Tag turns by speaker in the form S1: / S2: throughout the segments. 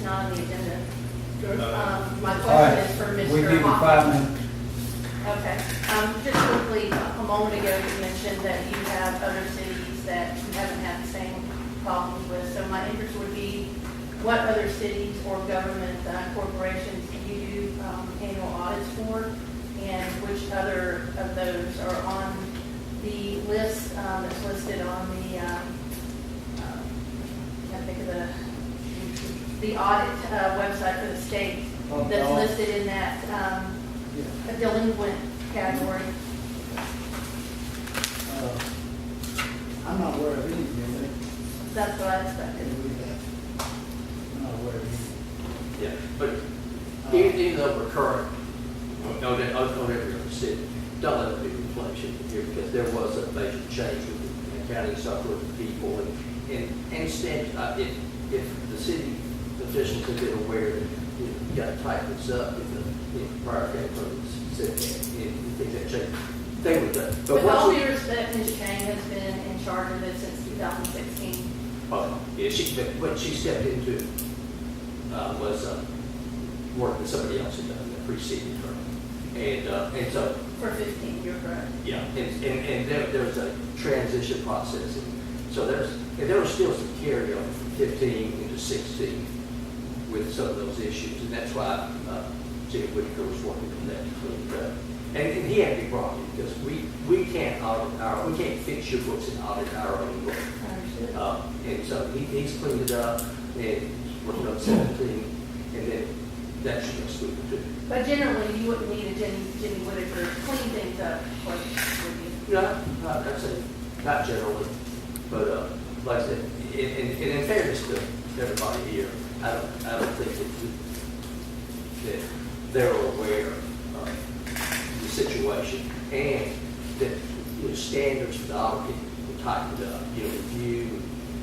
S1: not on the agenda. My
S2: All
S1: question
S2: right,
S1: is for Mr.
S2: we give you 5
S1: Hoffman.
S2: minutes.
S1: Okay. Just quickly, a moment ago, you mentioned that you have other cities that you haven't had the same problems with. So my interest would be, what other cities or government corporations do you do annual audits for? And which other of those are on the list that's listed on the, I think of the audit website for the state that's listed in that delinquent category?
S3: I'm not aware of any, really.
S1: That's what I expected.
S3: I'm not aware of any.
S4: Yeah, but even though we're current on every other city, don't let it be inflation here, because there was a major change with the accounting software with people and standards. If the city officials have been aware that you got to tighten this up if the prior accounting firms said things that change, they would do. But
S1: With all
S4: once
S1: due respect, Ms. Chang has been in charge of it since 2016.
S4: yeah, what she stepped into was work that somebody else had done that preceded her. And so,
S1: For 15, you're correct.
S4: yeah, and there's a transition process. And so there was still some carryover from 15 into 16 with some of those issues. And that's why Jim Whitaker was working on that to clean it up. And he had to be brought in because we can't audit we can't fix your books and audit our own book.
S1: Understood.
S4: And so he's cleaned it up and working on 17, and then that should go smooth too.
S1: But generally, you wouldn't need a Jimmy Whitaker to clean things up, would you?
S4: No, I'd say not generally, but like I said, and in fairness to everybody here, I don't think that they're aware of the situation and that standards for the auditing were tightened up. Review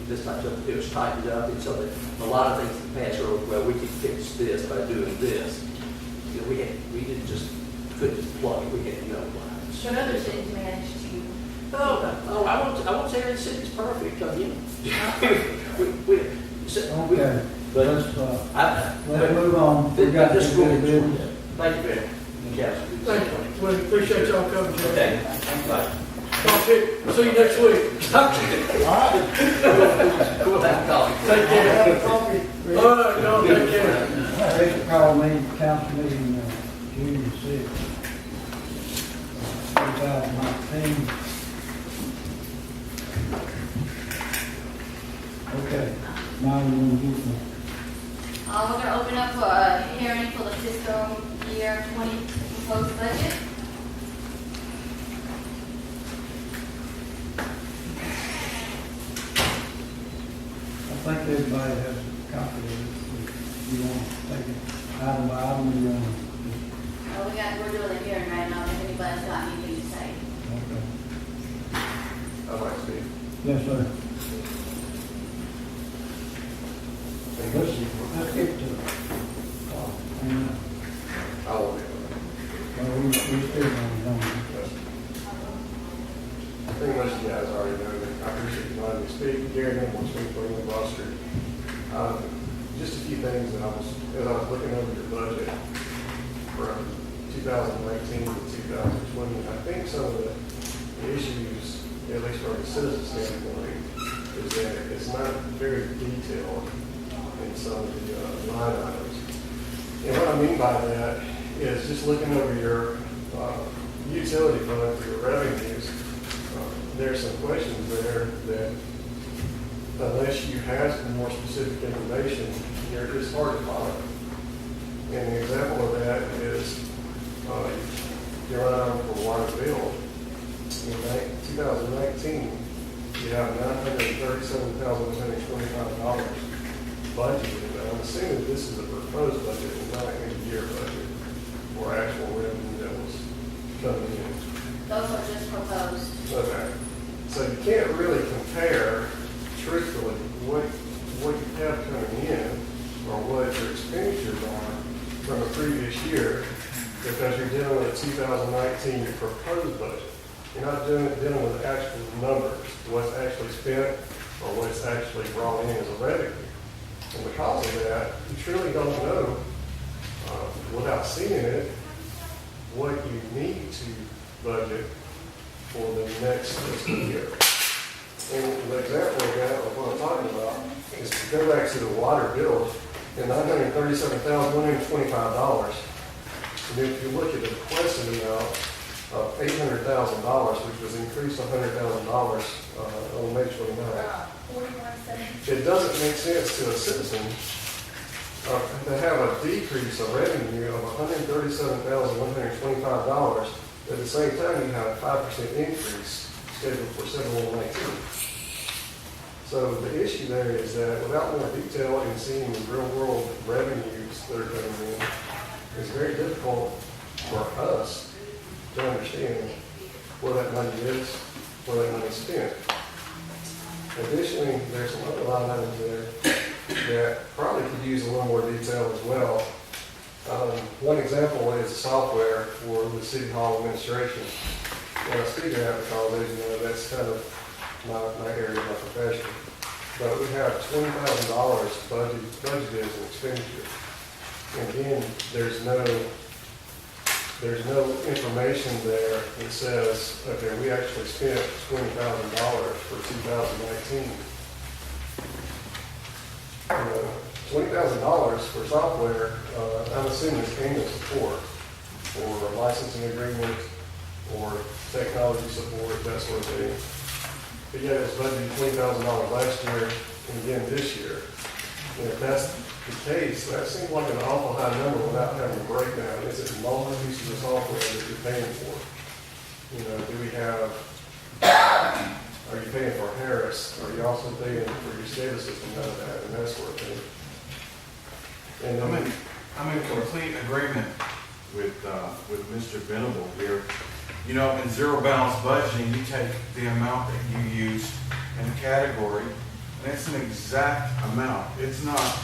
S4: this type of stuff, it was tightened up, and so that a lot of things in the past were, well, we could fix this by doing this. We didn't just couldn't just plug it. We had no lines.
S1: But other cities manage to.
S4: Oh, I won't say every city's perfect.
S2: Okay,
S4: But
S2: let's move on. We got
S4: this
S2: this
S4: school.
S2: good business.
S4: Thank you, Ben. Yes.
S5: Thank you. We appreciate y'all coming.
S4: Okay. Bye.
S5: Talk to you. See you next week.
S4: Cool, that call.
S5: Take care. All right, y'all take care.
S2: They called me, council meeting, June 6th, 2019. Okay, now we're going to do some.
S6: We're going to open up for a hearing for the fiscal year 20 proposed budget.
S2: I think everybody has a copy of it. If you want to take it item by item, you want to.
S6: We're doing a hearing right now, if anybody's got anything to say.
S2: Okay.
S7: I'd like to speak.
S2: Yes, sir. Let's get to it.
S7: I will be.
S2: Well, we still don't know.
S7: I think most of you guys already know that I appreciate you letting me speak. Gary Nimble, speak for England Broad Street. Just a few things that as I was looking over your budget from 2019 to 2020, I think some of the issues, at least from a citizen standpoint, is that it's not very detailed in some of the line items. And what I mean by that is just looking over your utility fund for your revenues, there's some questions there that unless you have some more specific information, it's hard to follow. And an example of that is your line item for water bill. In 2019, you have $937,125 budgeted. And I'm assuming this is a proposed budget and not an end-of-year budget or actual revenue that was coming in.
S6: Those are just proposed.
S7: Okay. So you can't really compare, truthfully, what you have coming in or what your expenditures are from a previous year because you're dealing with a 2019 proposed budget. You're not dealing with actual numbers, what's actually spent or what's actually brought in as a revenue. And because of that, you truly don't know, without seeing it, what you need to budget for the next fiscal year. And the example of what I'm talking about is to go back to the water bill and $937,125. And if you look at the requested amount of $800,000, which was increased $100,000 on May 29th, it doesn't make sense to a citizen to have a decrease of revenue of $137,125. At the same time, you have a 5% increase scheduled for 7/1/19. So the issue there is that without more detail and seeing the real world revenues that are coming in, it's very difficult for us to understand where that money is, where that money is spent. Additionally, there's some other line items there that probably could use a little more detail as well. One example is the software for the City Hall administration. And I speak of that because, as you know, that's kind of my area of my profession. But we have $20,000 budgeted as an expenditure. And again, there's no information there that says, okay, we actually spent $20,000 for 2019. $20,000 for software, I'm assuming it's annual support, or a licensing agreement, or technology support, that sort of thing. But yet it's budgeted $20,000 last year and again this year. And if that's the case, that seems like an awful high number without having a breakdown. Is it multiple pieces of software that you're paying for? You know, do we have, are you paying for Harris? Are you also paying for your SCADA system out of that and that sort of thing? And
S8: I'm in complete agreement with Mr. Venable here. You know, in zero balance budgeting, you take the amount that you used in a category, and it's an exact amount. It's not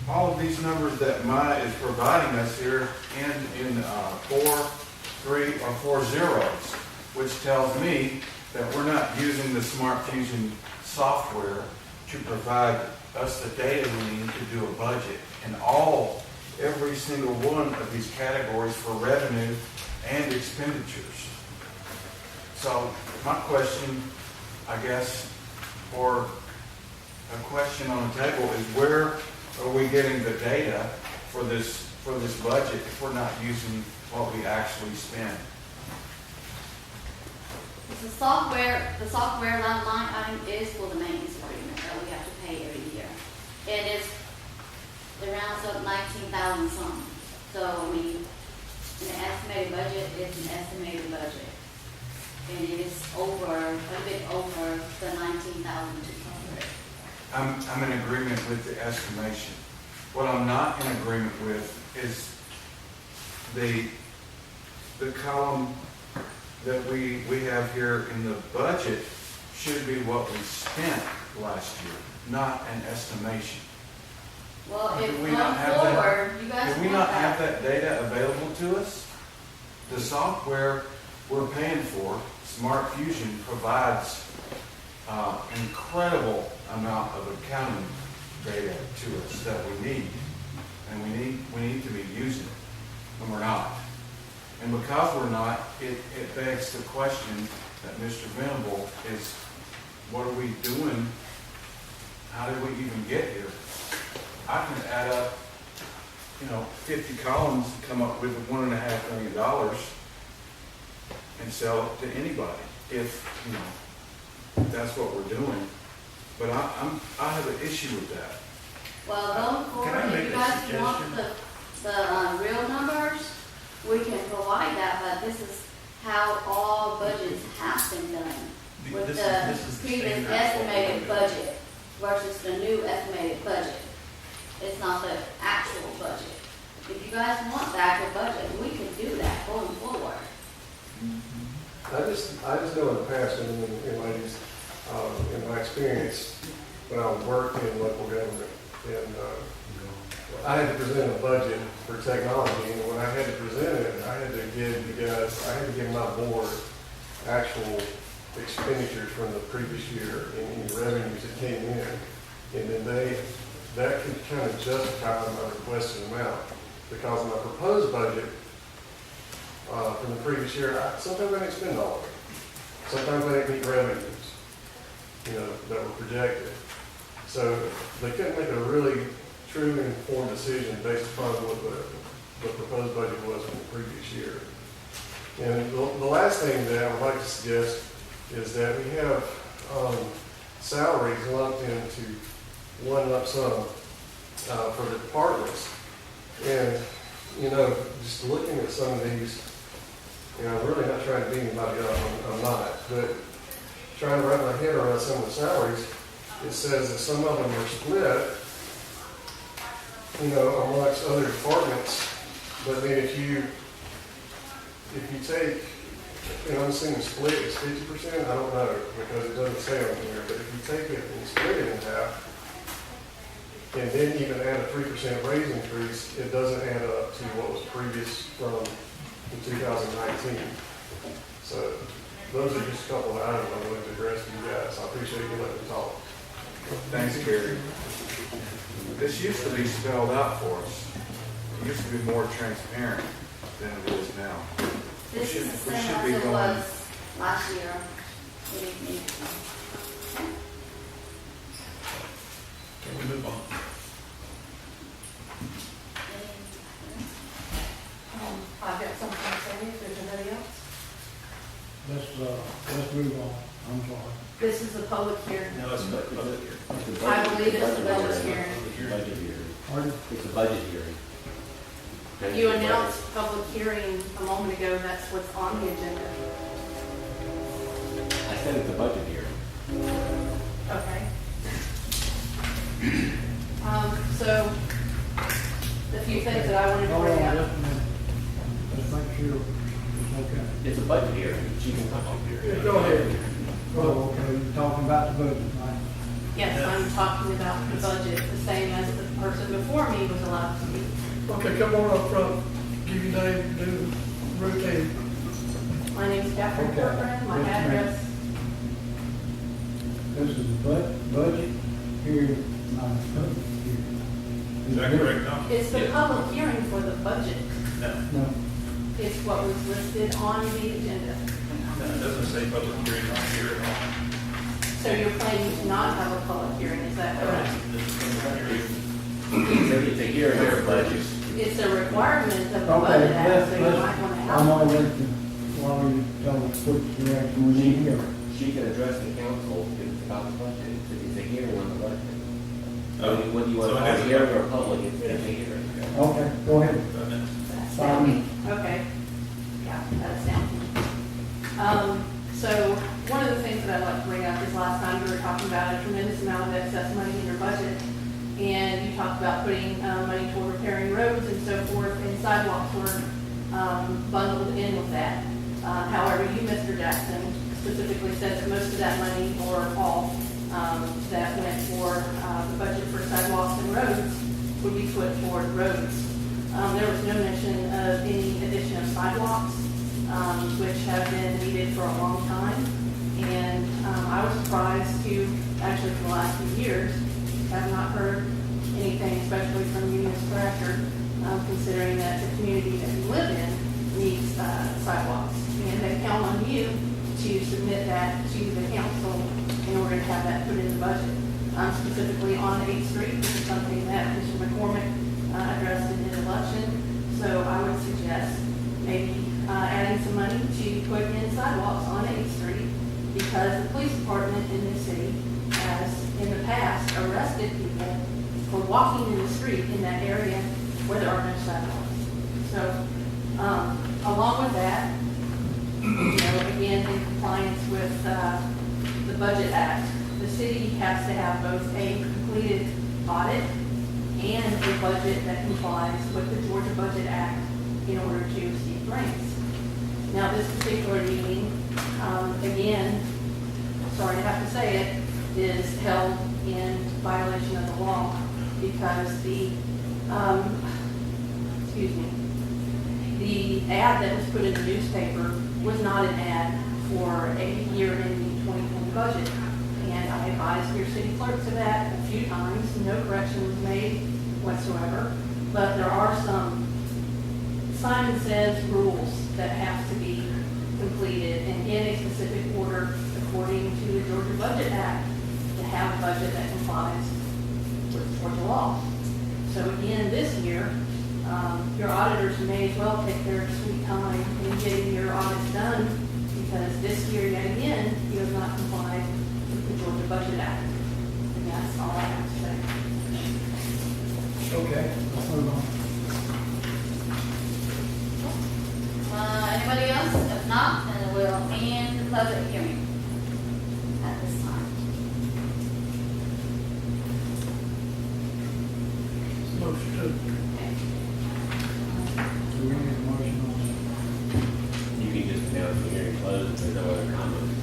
S8: all of these numbers that Maya is providing us here in 4, 3, or 4 zeros, which tells me that we're not using the Smart Fusion software to provide us the data we need to do a budget in every single one of these categories for revenue and expenditures. So my question, I guess, or a question on the table is, where are we getting the data for this budget if we're not using what we actually spend?
S6: The software line item is for the maintenance agreement that we have to pay every year. It rounds up 19,000 something. So, I mean, in the estimated budget, it's an estimated budget. And it is a bit over the 19,200.
S8: I'm in agreement with the estimation. What I'm not in agreement with is the column that we have here in the budget should be what we spent last year, not an estimation.
S6: Well, if
S8: Do we
S6: going
S8: not have
S6: forward, you guys
S8: Do we
S6: want
S8: not have
S6: that.
S8: that data available to us? The software we're paying for, Smart Fusion, provides incredible amount of accounting data to us that we need. And we need to be using it, and we're not. And because we're not, it begs the question that Mr. Venable is, what are we doing? How did we even get here? I can add up, 50 columns to come up with $1.5 million and sell it to anybody if, that's what we're doing. But I have an issue with that.
S6: Well, going
S5: Can I
S6: forward,
S5: make
S6: if you
S5: a
S6: guys
S5: suggestion?
S6: want the real numbers, we can provide that, but this is how all budgets have been done. With
S5: This
S6: the
S5: is the
S6: previous
S5: standard
S6: estimated
S5: for what
S6: budget versus the new estimated budget. It's not the actual budget. If you guys want the actual budget, we can do that going forward.
S7: I just know in the past, and in my experience, when I worked in local government, and I had to present a budget for technology, and when I had to present it, I had to give my board actual expenditures from the previous year and any revenues that came in, and then they that could kind of justify my requested amount. Because my proposed budget from the previous year, sometimes I didn't spend all of it. Sometimes I didn't meet revenues, that were projected. So they couldn't make a really true and informed decision based upon what the proposed budget was from the previous year. And the last thing that I would like to suggest is that we have salaries lumped into one lump sum for the departments. And, just looking at some of these, I'm really not trying to beat anybody up, I'm not, but trying to wrap my head around some of the salaries, it says that some of them are split, amongst other departments, but then if you take, I'm assuming split is 50%, I don't know, because it doesn't say on here, but if you take it and split it in half, and then even add a 3% raise increase, it doesn't add up to what was previous from 2019. So those are just a couple of items I wanted to address to you guys. I appreciate you letting me talk.
S8: Thanks, Gary. This used to be spelled out for us. It used to be more transparent than it is now.
S6: This is the
S8: We
S6: same
S8: should
S6: as
S8: be
S6: it
S8: going-
S6: was last year.
S5: Can we move on?
S1: I've got something to say, if there's anybody else.
S2: Let's move on, I'm sorry.
S1: This is a public hearing.
S5: No, it's not public here.
S1: I believe it's a public hearing.
S9: Budget hearing.
S2: Pardon?
S9: It's a budget hearing.
S1: You announced public hearing a moment ago, that's what's on the agenda.
S9: I said it's a budget hearing.
S1: Okay. So, the few things that I wanted to
S2: Hold
S1: bring
S2: on,
S1: up.
S2: just a minute. Let's make sure it's okay.
S9: It's a budget hearing. She can talk here.
S5: Yeah, go ahead.
S2: Oh, okay, you're talking about the budget, right?
S1: Yes, I'm talking about the budget, the same as the person before me was allowed to speak.
S5: Okay, come on up front, give your name, do routine.
S1: My name is Catherine
S2: Okay.
S1: Corcoran, my
S2: Yes, ma'am.
S1: address,
S2: This is the budget hearing, not a public hearing.
S5: Is that correct, Tom?
S1: it's the public hearing for the budget.
S5: No,
S2: No,
S1: It's what was listed on the agenda.
S5: no, it doesn't say public hearing on here at all.
S1: So you're planning to not have a public hearing, is that correct?
S9: It's a hearing of the budget.
S1: It's a requirement of the
S2: okay,
S1: budget act, so you might want to have.
S2: I'm gonna let you, while you tell us which direction we need here.
S9: She can address the council if it's about the budget. It's a hearing on the budget. Whether you want
S5: So
S9: to
S5: it
S9: have a
S5: is-
S9: hearing or public, it's a hearing.
S2: Okay, go ahead.
S1: That's sounding, okay. Yeah, that's sounding. So one of the things that I'd like to bring up is last time we were talking about a tremendous amount of excess money in your budget. And you talked about putting money toward repairing roads and so forth, and sidewalks were bundled in with that. However, you, Mr. Jackson, specifically said that most of that money, or all, that went for the budget for sidewalks and roads would be put toward roads. There was no mention of any addition of sidewalks, which have been needed for a long time. And I was surprised to, actually for the last few years, have not heard anything, especially from you, Ms. Thrasher, considering that the community that you live in needs sidewalks. And they count on you to submit that to the council in order to have that put in the budget. Specifically on 8th Street, which is something that Mr. McCormick addressed in his election. So I would suggest maybe adding some money to put in sidewalks on 8th Street, because the police department in this city has in the past arrested people for walking in the street in that area where there are no sidewalks. So along with that, again, in compliance with the Budget Act, the city has to have both a completed audit and a budget that complies with the Georgia Budget Act in order to receive grants. Now, this particular meeting, again, sorry to have to say it, is held in violation of the law because the ad that was put in the newspaper was not an ad for a year-ending 2020 budget. and I advised your city clerks of that a few times. No correction was made whatsoever. But there are some Simon Says rules that have to be completed and in a specific order according to the Georgia Budget Act to have a budget that complies with Georgia law. So again, this year, your auditors may as well take their sweet time in getting your audits done, because this year, yet again, you have not complied with the Georgia Budget Act. And that's all I have to say.
S2: Okay, let's move on.
S6: Anybody else? If not, then we'll end the public hearing at this time.
S5: Motion to,
S6: Okay.
S2: Do we need a motion on that?
S9: You can just announce the hearing closed if there's no other comments.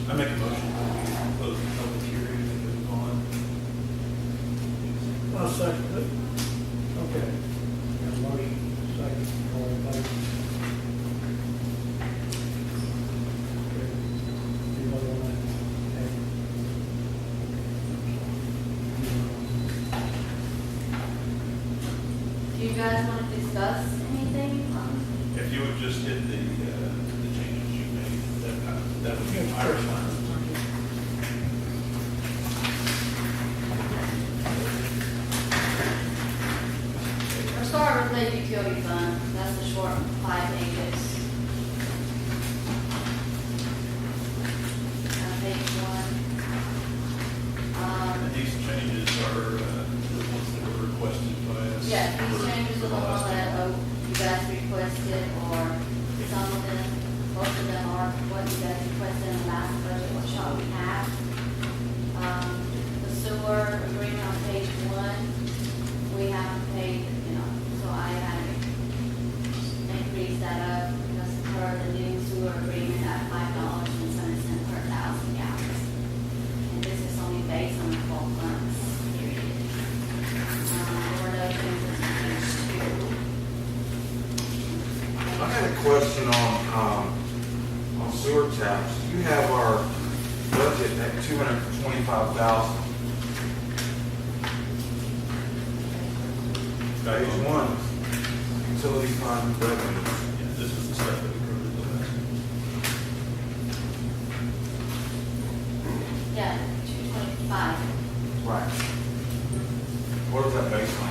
S10: I make a motion to close the public hearing and move on.
S5: I'll second it.
S2: Okay. Got a motion, second, all in favor? Okay. Anybody on that? Okay.
S6: Do you guys want to discuss anything?
S10: If you would just hit the changes you made, that would be my response.
S6: We'll start with the utility fund. That's the short 5 pages. Page 1.
S10: And these changes are the ones that were requested by us.
S6: Yeah, these
S10: for-
S6: changes
S10: for
S6: are the
S10: the
S6: ones
S10: last
S6: that
S10: year.
S6: you guys requested, or some of them, most of them are what you guys requested in the last budget workshop we had. The sewer agreement on page 1, we haven't paid, so I had increased that up because for the new sewer agreement at $5.07 per 1,000 gallons. And this is only based on the 12 months period. There were no changes on page 2.
S8: I had a question on sewer taps. You have our budget at $225,000. Page 1, utility fund revenue.
S10: Yeah, this is the stuff that we approved the last.
S6: Yeah, 225.
S8: Right. What is that based on?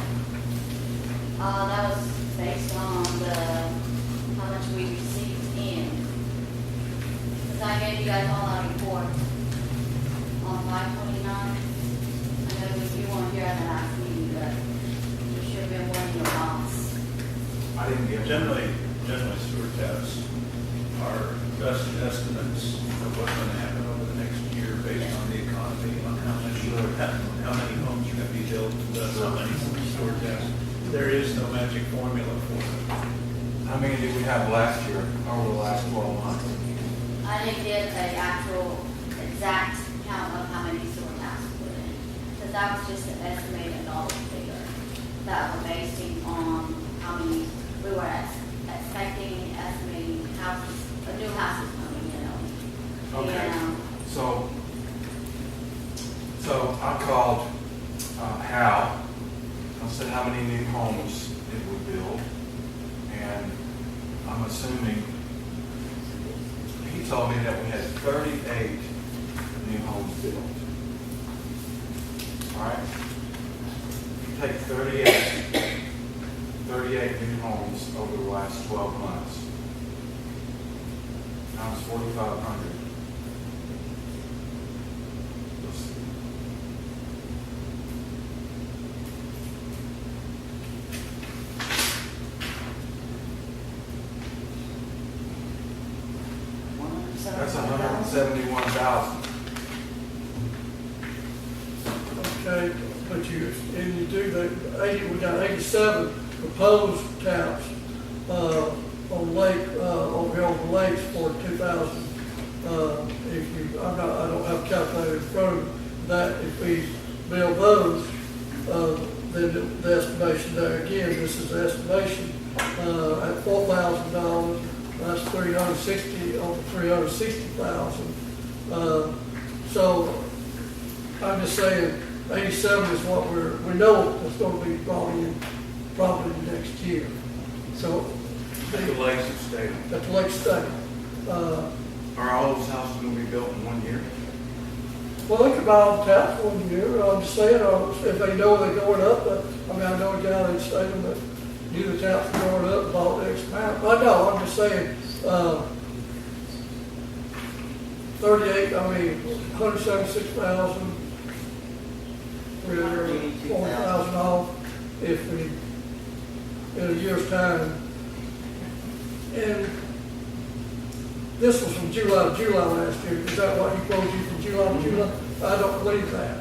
S6: That was based on how much we received in. Because I gave you guys all our report on 529. I know you weren't here at the last meeting, but you should have been one of your boss.
S8: I didn't get
S10: Generally sewer taps are best estimates of what's going to happen over the next year based on the economy, on how many homes are going to be built, how many sewer taps. There is no magic formula for it.
S8: How many did we have last year, over the last 12 months?
S6: I didn't get an actual exact count of how many sewer taps we put in. Because that was just an estimated dollar figure that was basing on how many we were expecting, estimating houses, new houses coming in.
S8: Okay.
S6: And,
S8: So I called Hal. I said how many new homes it would build, and I'm assuming he told me that we had 38 new homes built. All right. You take 38 new homes over the last 12 months. Times 4,500. That's 171,000.
S5: Okay, but you do the 80, we got 87 proposed taps, on lake, over here on the lakes for 2,000. If you, I don't have a calculator in front of me, that if we build those, then the estimation there, again, this is the estimation, at $4,000, that's 360 on 360,000. So I'm just saying, 87 is what we know it's gonna be brought in probably next year. So.
S8: At the Lakes of State.
S5: At the Lake State.
S8: Are all those houses gonna be built in 1 year?
S5: Well, they could buy all the taps 1 year, I'm just saying, if they know they're going up, but, I mean, I know a guy in Statham that knew the taps were going up, bought X amount. I know, I'm just saying, 176,000, 340,000 off, if we, in a year's time. And this was from July to July last year. Is that what he quoted you from July to July? I don't believe that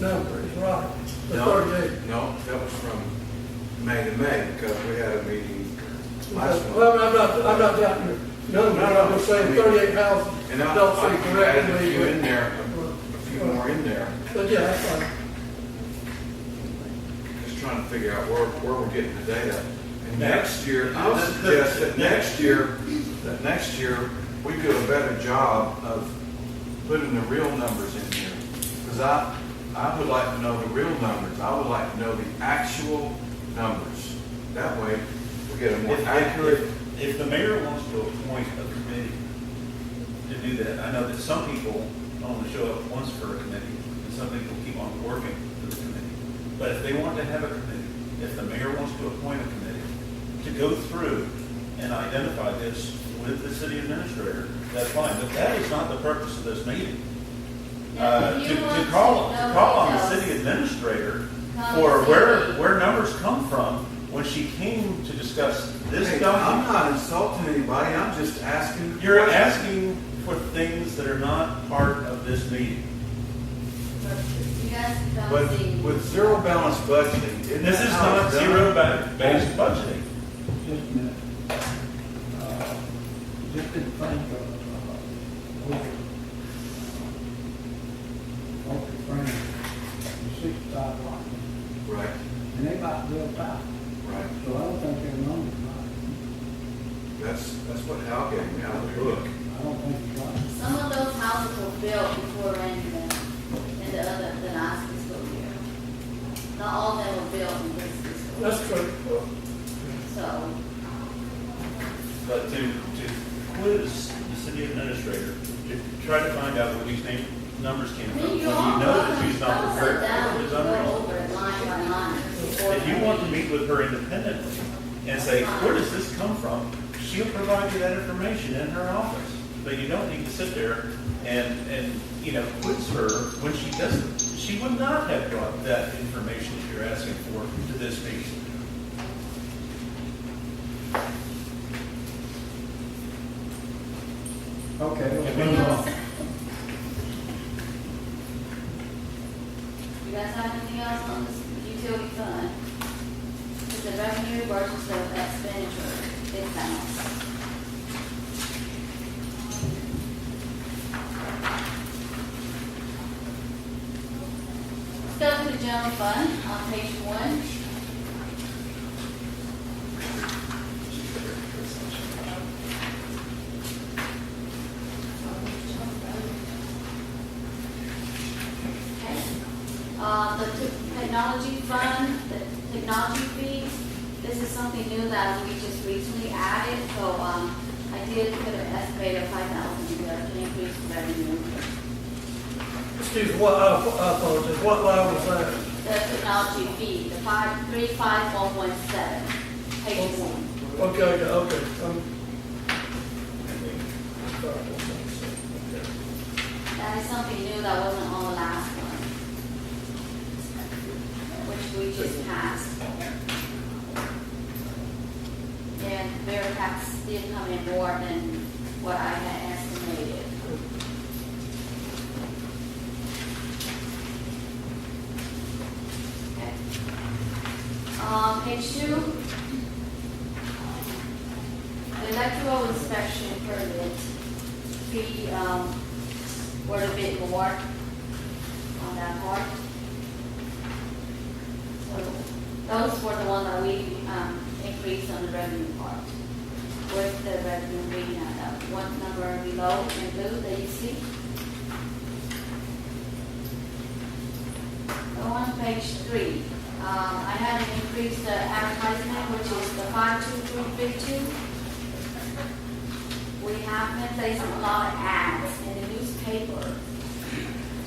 S5: number is right. The
S8: No,
S5: 38.
S8: no, that was from May to May, because we had a meeting last month.
S5: Well, I'm not doubting your number. I'm just saying 38 houses
S8: And I
S5: don't
S8: I
S5: seem
S8: added
S5: correct
S8: a
S5: to me.
S8: few in there, a few more in there.
S5: But yeah, that's fine.
S8: Just trying to figure out where we're getting the data. And next year, I'll suggest that next year, we do a better job of putting the real numbers in here. Because I would like to know the real numbers. I would like to know the actual numbers. That way, we get a more accurate.
S10: If the mayor wants to appoint a committee to do that, I know that some people only show up once for a committee, and some people keep on working for the committee. But if they want to have a committee, if the mayor wants to appoint a committee to go through and identify this with the city administrator, that's fine. But that is not the purpose of this meeting. To call on the city administrator for where numbers come from when she came to discuss this
S8: Hey, I'm
S10: document.
S8: not insulting anybody. I'm just asking.
S10: You're asking for things that are not part of this meeting.
S6: You guys don't
S8: But
S6: see.
S8: with zero balance budgeting, isn't
S10: This
S8: that
S10: is
S8: how
S10: not
S8: it's done?
S10: zero-based budgeting.
S2: Just a minute. Just didn't think of, Oak Springs, the 65 lot,
S8: Right,
S2: and they about built out,
S8: right.
S2: so I don't think their numbers right.
S8: That's what Hal gave me out of the book.
S2: I don't think it's right.
S6: Some of those houses were built before Rankin and the last fiscal year. Not all of them were built in this fiscal year.
S5: That's true.
S6: So,
S10: But to quiz the city administrator, to try to find out where these numbers came
S6: I
S10: from,
S6: mean,
S10: when
S6: you
S10: you
S6: all
S10: know that she's not
S6: sit
S10: prepared
S6: down
S10: for
S6: and
S10: it, is
S6: go
S10: unreasonable.
S6: over it line by line.
S10: If you want to meet with her independently and say, where does this come from? She'll provide you that information in her office. But you don't need to sit there and quiz her when she doesn't. She would not have brought that information that you're asking for to this meeting.
S2: Okay,
S10: Can
S2: let's
S10: we
S2: move
S10: move
S2: on.
S10: on?
S6: You guys have anything else on this utility fund? It's the revenue versus the expenditure, big balance. Let's go to the general fund on page 1. The technology fund, the technology fees, this is something new that we just recently added, so, I did put an estimate of 5,000 there to increase revenue.
S5: Excuse me, I apologize, what line was that?
S6: The technology fee, the 35117, page 1.
S5: Okay, okay.
S6: That is something new that wasn't on the last one, which we just passed. And Veritex did come in more than what I had estimated. Okay. Page 2. The electrical inspection permit fee, were a bit more on that part. Those were the ones that we, increased on the revenue part. With the revenue being at one number below in blue that you see. So on page 3, I had to increase the advertisement, which is the 52352. We have been placing a lot of ads in the newspaper,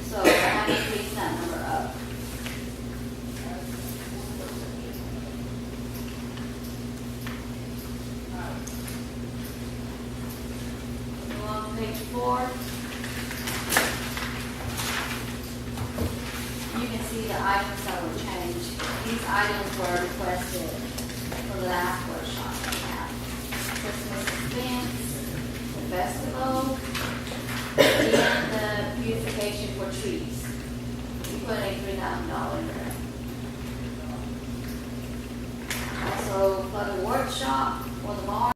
S6: so I had to increase that number up. On page 4, you can see the items that were changed. These items were requested for the last workshop that we had. Christmas events, the festival, and the beautification for trees. We put a $3,000